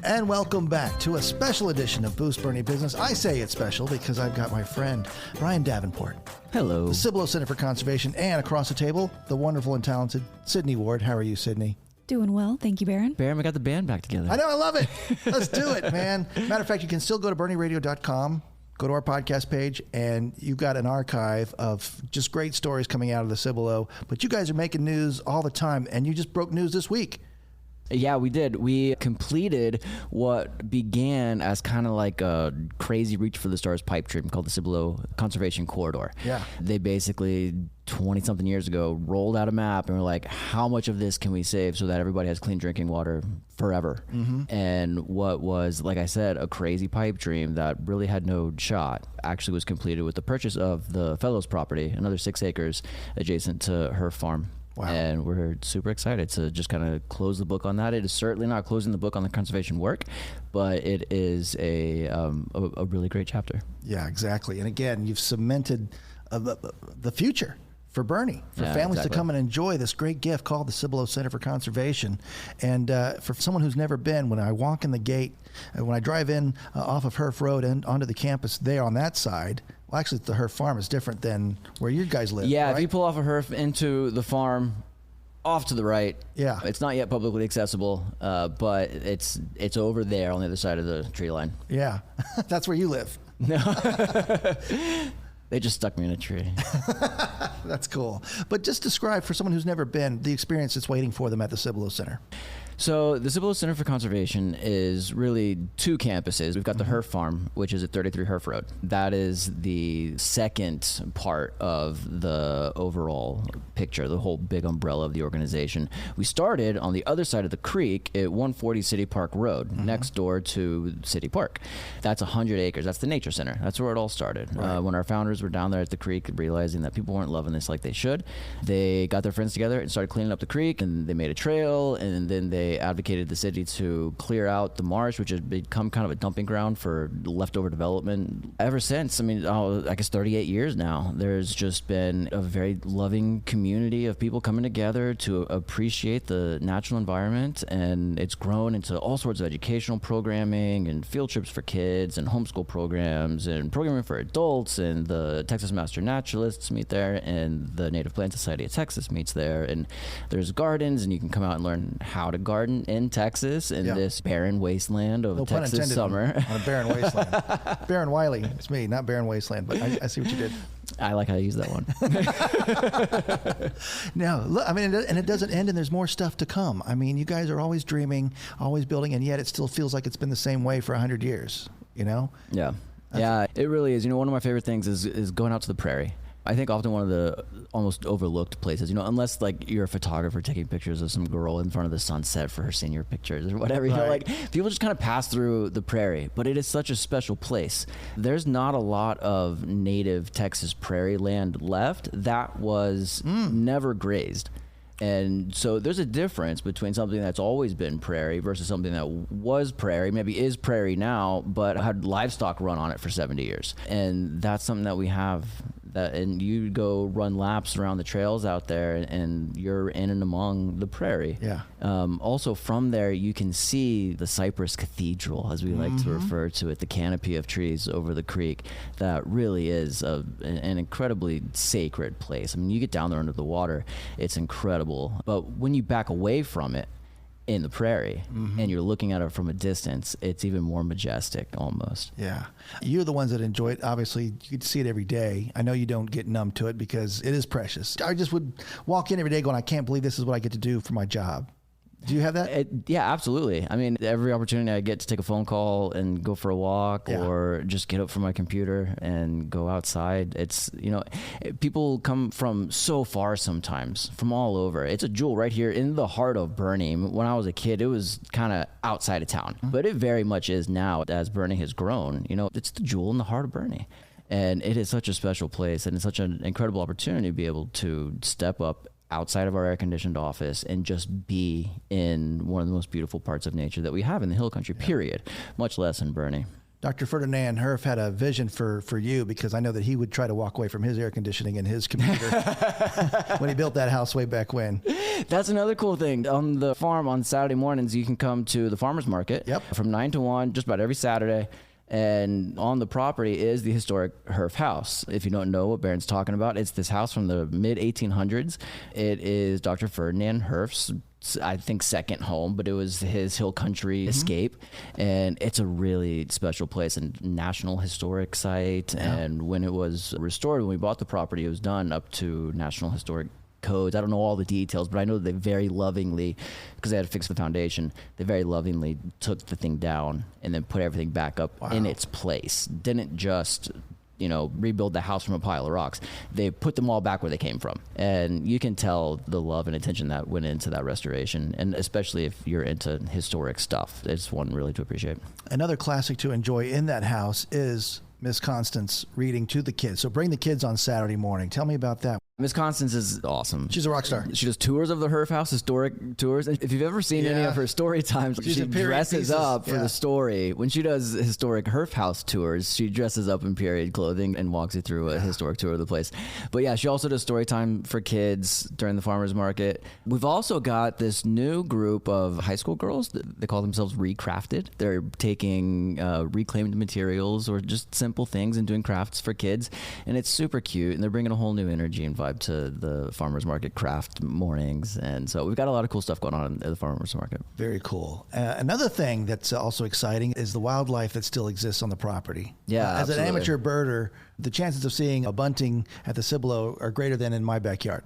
And welcome back to a special edition of Boost Boerne Business. I say it's special because I've got my friend Brian Davenport. Hello. The Cibolo Center for Conservation, and across the table, the wonderful and talented Sydney Ward. How are you, Sydney? Doing well. Thank you, Baron. Baron, we got the band back together. I know, I love it. Let's do it, man. Matter of fact, you can still go to BoerneRadio.com, go to our podcast page, and you've got an archive of just great stories coming out of the Cibolo. But you guys are making news all the time, and you just broke news this week. Yeah, we did. We completed what began as kind of like a crazy reach for the stars pipe dream called the Cibolo Conservation Corridor. Yeah. They basically 20-something years ago rolled out a map and were like, how much of this can we save so that everybody has clean drinking water forever? Mm-hmm. And what was, like I said, a crazy pipe dream that really had no shot actually was completed with the purchase of the Fellows property, another 6 acres adjacent to Herff farm. Wow. And we're super excited to just kind of close the book on that. It is certainly not closing the book on the conservation work, but it is a really great chapter. Yeah, exactly. And again, you've cemented the future for Boerne, for families to come and enjoy this great gift called the Cibolo Center for Conservation. And for someone who's never been, when I walk in the gate, when I drive in off of Herff Road and onto the campus there on that side, well, actually, the Herff farm is different than where you guys live. Yeah, right? If you pull off of Herff into the farm, off to the right. Yeah, it's not yet publicly accessible, but it's over there on the other side of the tree line. Yeah, that's where you live. No, they just stuck me in a tree. That's cool. But just describe for someone who's never been the experience that's waiting for them at the Cibolo Center. So the Cibolo Center for Conservation is really 2 campuses. We've got the Herff Farm, which is at 33 Herff Road. That is the second part of the overall picture, the whole big umbrella of the organization. We started on the other side of the creek at 140 City Park Road, next door to City Park. That's 100 acres. That's the nature center. That's where it all started. Right. When our founders were down there at the creek realizing that people weren't loving this like they should, they got their friends together and started cleaning up the creek, and they made a trail, and then they advocated the city to clear out the marsh, which has become kind of a dumping ground for leftover development. Ever since, I guess 38 years now, there's just been a very loving community of people coming together to appreciate the natural environment, and it's grown into all sorts of educational programming and field trips for kids and homeschool programs and programming for adults, and the Texas Master Naturalists meet there, and the Native Plant Society of Texas meets there, and there's gardens, and you can come out and learn how to garden in Texas in this barren wasteland of Texas summer. On a barren wasteland. Baron Wiley. It's me, not barren wasteland, but I see what you did. I like how you use that one. Now, look, and it doesn't end, and there's more stuff to come. You guys are always dreaming, always building, and yet it still feels like it's been the same way for 100 years, you know? Yeah. Yeah, it really is. One of my favorite things is going out to the Prairie. I think often one of the almost overlooked places, unless like you're a photographer taking pictures of some girl in front of the sunset for her senior pictures or whatever, right. People just kind of pass through the Prairie, but it is such a special place. There's not a lot of native Texas prairie land left that was never grazed. And so there's a difference between something that's always been prairie versus something that was prairie, maybe is prairie now, but had livestock run on it for 70 years. And that's something that we have. And you go run laps around the trails out there, and you're in and among the prairie. Yeah. Also from there, you can see the Cypress Cathedral, as we like to refer to it, the canopy of trees over the creek. That really is an incredibly sacred place. You get down there under the water, it's incredible. But when you back away from it, in the Prairie, and you're looking at it from a distance, it's even more majestic almost. Yeah. You're the ones that enjoy it. Obviously, you get to see it every day. I know you don't get numb to it because it is precious. I just would walk in every day going, I can't believe this is what I get to do for my job. Do you have that? Yeah, absolutely. Every opportunity I get to take a phone call and go for a walk or just get up from my computer and go outside. It's, people come from so far sometimes, from all over. It's a jewel right here in the heart of Boerne. When I was a kid, it was kind of outside of town, but it very much is now as Boerne has grown. It's the jewel in the heart of Boerne. And it is such a special place, and it's such an incredible opportunity to be able to step up outside of our air-conditioned office and just be in one of the most beautiful parts of nature that we have in the hill country, period, much less in Boerne. Dr. Ferdinand Herff had a vision for you, because I know that he would try to walk away from his air conditioning and his computer when he built that house way back when. That's another cool thing. On the farm on Saturday mornings, you can come to the farmer's market from 9 to 1, just about every Saturday. And on the property is the historic Herff house. If you don't know what Barron's talking about, it's this house from the mid-1800s. It is Dr. Ferdinand Herff's, I think, second home, but it was his hill country escape. And it's a really special place and National Historic Site. Yeah. And when it was restored, when we bought the property, it was done up to National Historic codes. I don't know all the details, but I know they very lovingly, because they had to fix the foundation, they very lovingly took the thing down and then put everything back up in its place. Didn't just, rebuild the house from a pile of rocks. They put them all back where they came from. And you can tell the love and attention that went into that restoration. And especially if you're into historic stuff, it's one really to appreciate. Another classic to enjoy in that house is Miss Constance reading to the kids. So bring the kids on Saturday morning. Tell me about that. Miss Constance is awesome. She's a rock star. She does tours of the Herff house, historic tours. If you've ever seen any of her story times, she dresses up for the story. When she does historic Herff house tours, she dresses up in period clothing and walks you through a historic tour of the place. But yeah, she also does story time for kids during the farmers market. We've also got this new group of high school girls. They call themselves Recrafted. They're taking reclaimed materials or just simple things and doing crafts for kids. And it's super cute. And they're bringing a whole new energy and vibe to the farmers market craft mornings. And so we've got a lot of cool stuff going on at the farmers market. Very cool. Another thing that's also exciting is the wildlife that still exists on the property. Yeah, as an amateur birder, the chances of seeing a bunting at the Cibolo are greater than in my backyard.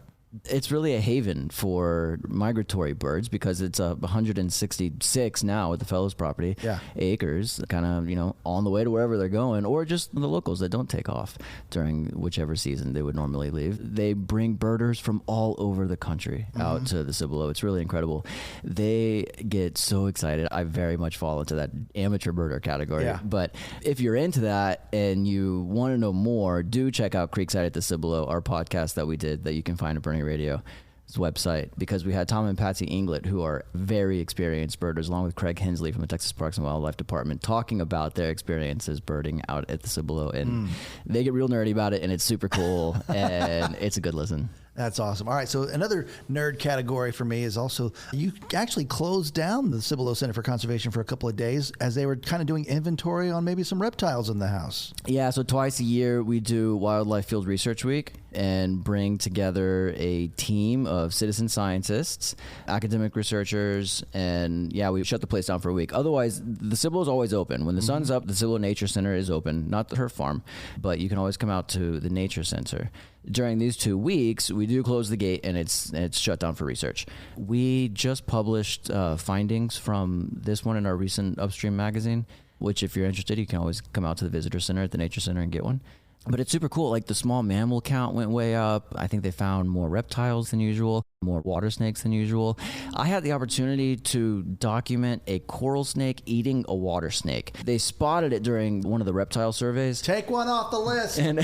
It's really a haven for migratory birds because it's 166 now at the Fellows property acres, kind of, on the way to wherever they're going, or just the locals that don't take off during whichever season they would normally leave. They bring birders from all over the country out to the Cibolo. It's really incredible. They get so excited. I very much fall into that amateur birder category. Yeah. But if you're into that and you want to know more, do check out Creekside at the Cibolo, our podcast that we did that you can find at Prairie Radio's website, because we had Tom and Patsy Inglet, who are very experienced birders, along with Craig Hensley from the Texas Parks and Wildlife Department, talking about their experiences birding out at the Cibolo. And they get real nerdy about it, and it's super cool, and it's a good listen. That's awesome. All right, so another nerd category for me is also, you actually closed down the Cibolo Center for Conservation for a couple of days as they were kind of doing inventory on maybe some reptiles in the house. Yeah, so twice a year we do Wildlife Field Research Week and bring together a team of citizen scientists, academic researchers, and we shut the place down for a week. Otherwise, the Cibolo is always open. When the sun's up, the Cibolo Nature Center is open, not the Herff farm, but you can always come out to the Nature Center. During these 2 weeks, we do close the gate and it's shut down for research. We just published findings from this one in our recent Upstream magazine, which if you're interested, you can always come out to the visitor center at the Nature Center and get one. But it's super cool. Like the small mammal count went way up. I think they found more reptiles than usual, more water snakes than usual. I had the opportunity to document a coral snake eating a water snake. They spotted it during one of the reptile surveys. Take one off the list. And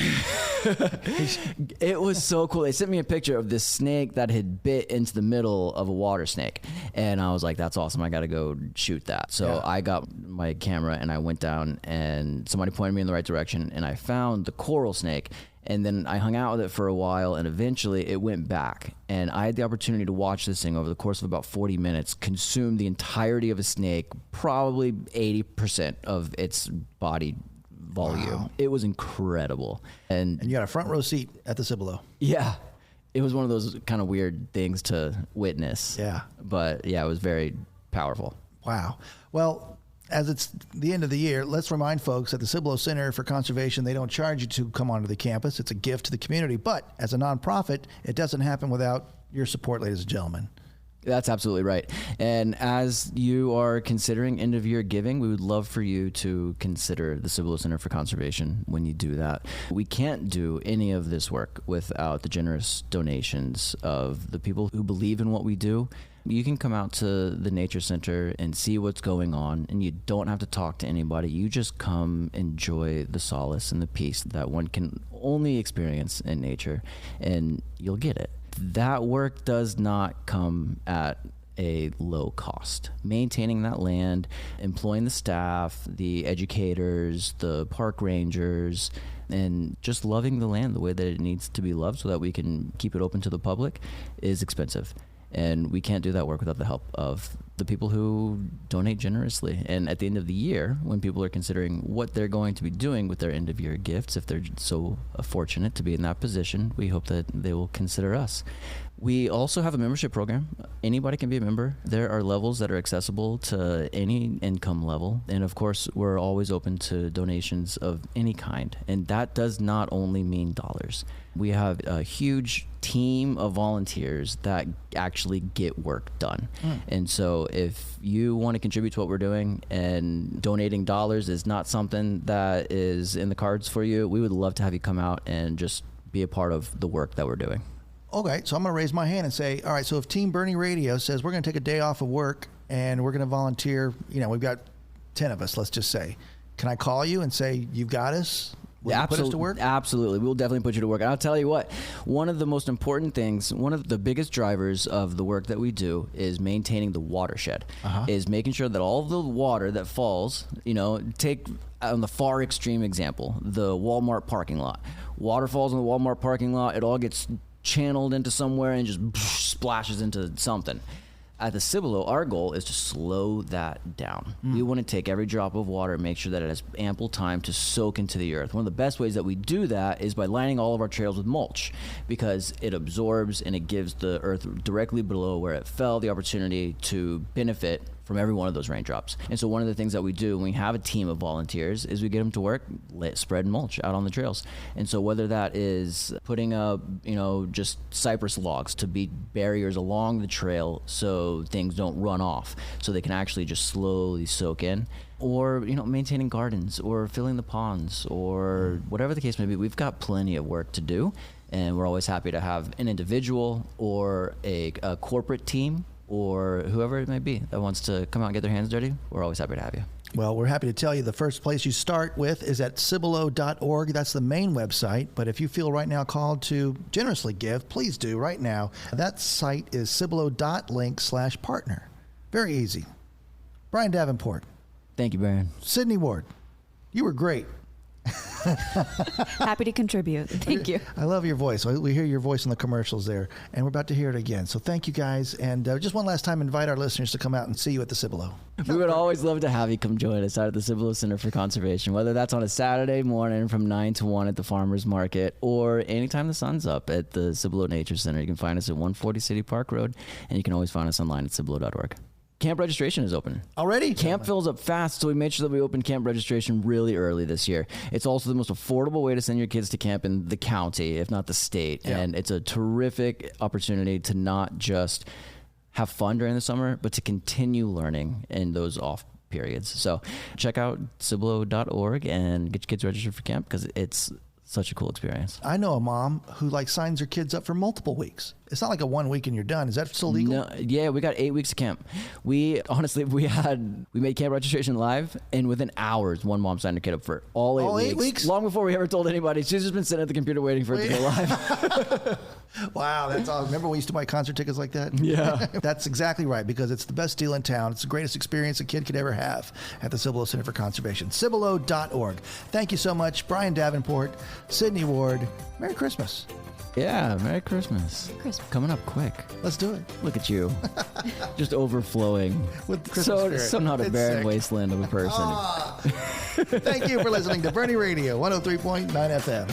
it was so cool. They sent me a picture of this snake that had bit into the middle of a water snake. And I was like, that's awesome. I got to go shoot that. So I got my camera and I went down and somebody pointed me in the right direction and I found the coral snake. And then I hung out with it for a while, and eventually it went back. And I had the opportunity to watch this thing over the course of about 40 minutes consume the entirety of a snake, probably 80% of its body volume. Wow. It was incredible. And you got a front row seat at the Cibolo. Yeah. It was one of those kind of weird things to witness. Yeah. But yeah, it was very powerful. Wow. Well, as it's the end of the year, let's remind folks at the Cibolo Center for Conservation, they don't charge you to come onto the campus. It's a gift to the community. But as a nonprofit, it doesn't happen without your support, ladies and gentlemen. That's absolutely right. And as you are considering end-of-year giving, we would love for you to consider the Cibolo Center for Conservation when you do that. We can't do any of this work without the generous donations of the people who believe in what we do. You can come out to the Nature Center and see what's going on, and you don't have to talk to anybody. You just come enjoy the solace and the peace that one can only experience in nature, and you'll get it. That work does not come at a low cost. Maintaining that land, employing the staff, the educators, the park rangers, and just loving the land the way that it needs to be loved so that we can keep it open to the public is expensive. And we can't do that work without the help of the people who donate generously. And at the end of the year, when people are considering what they're going to be doing with their end of year gifts, if they're so fortunate to be in that position, we hope that they will consider us. We also have a membership program. Anybody can be a member. There are levels that are accessible to any income level. And of course, we're always open to donations of any kind. And that does not only mean dollars. We have a huge team of volunteers that actually get work done. And so if you want to contribute to what we're doing and donating dollars is not something that is in the cards for you, we would love to have you come out and just be a part of the work that we're doing. Okay, so I'm going to raise my hand and say, all right, so if Team Boerne Radio says we're going to take a day off of work and we're going to volunteer, we've got 10 of us, let's just say. Can I call you and say, you've got us? Will you put us to work? Absolutely. We'll definitely put you to work. And I'll tell you what, one of the most important things, one of the biggest drivers of the work that we do is maintaining the watershed, is making sure that all of the water that falls, take on the far extreme example, the Walmart parking lot. Water falls in the Walmart parking lot, it all gets channeled into somewhere and just splashes into something. At the Cibolo, our goal is to slow that down. We want to take every drop of water and make sure that it has ample time to soak into the earth. One of the best ways that we do that is by lining all of our trails with mulch, because it absorbs and it gives the earth directly below where it fell the opportunity to benefit from every one of those raindrops. And so one of the things that we do when we have a team of volunteers is we get them to work, spread mulch out on the trails. And so whether that is putting up, just cypress logs to be barriers along the trail so things don't run off, so they can actually just slowly soak in, or, maintaining gardens or filling the ponds or whatever the case may be, we've got plenty of work to do. And we're always happy to have an individual or a corporate team or whoever it may be that wants to come out and get their hands dirty. We're always happy to have you. Well, we're happy to tell you the first place you start with is at cibolo.org. That's the main website. But if you feel right now called to generously give, please do right now. That site is cibolo.link/partner. Very easy. Brian Davenport. Thank you, Baron. Sydney Ward. You were great. Happy to contribute. Thank you. I love your voice. We hear your voice in the commercials there, and we're about to hear it again. So thank you, guys. And just one last time, invite our listeners to come out and see you at the Cibolo. We would always love to have you come join us out at the Cibolo Center for Conservation, whether that's on a Saturday morning from 9 to 1 at the Farmers Market or anytime the sun's up at the Cibolo Nature Center. You can find us at 140 City Park Road, and you can always find us online at cibolo.org. Camp registration is open. Already? Camp fills up fast, so we made sure that we opened camp registration really early this year. It's also the most affordable way to send your kids to camp in the county, if not the state. Yeah. And it's a terrific opportunity to not just have fun during the summer, but to continue learning in those off periods. So check out cibolo.org and get your kids registered for camp, because it's such a cool experience. I know a mom who signs her kids up for multiple weeks. It's not like a 1 week and you're done. Is that still legal? No, yeah, we got 8 weeks of camp. We made camp registration live, and within hours, one mom signed her kid up for all 8 weeks. Long before we ever told anybody. She's just been sitting at the computer waiting for it to go live. Wow, that's awesome. Remember we used to buy concert tickets like that? Yeah. That's exactly right, because it's the best deal in town. It's the greatest experience a kid could ever have at the Cibolo Center for Conservation. Cibolo.org. Thank you so much, Brian Davenport, Sydney Ward. Merry Christmas. Yeah, Merry Christmas. Merry Christmas. Coming up quick. Let's do it. Look at you. Just overflowing. With the Christmas spirit. Somehow a barren wasteland of a person. Thank you for listening to Boerne Radio, 103.9 FM.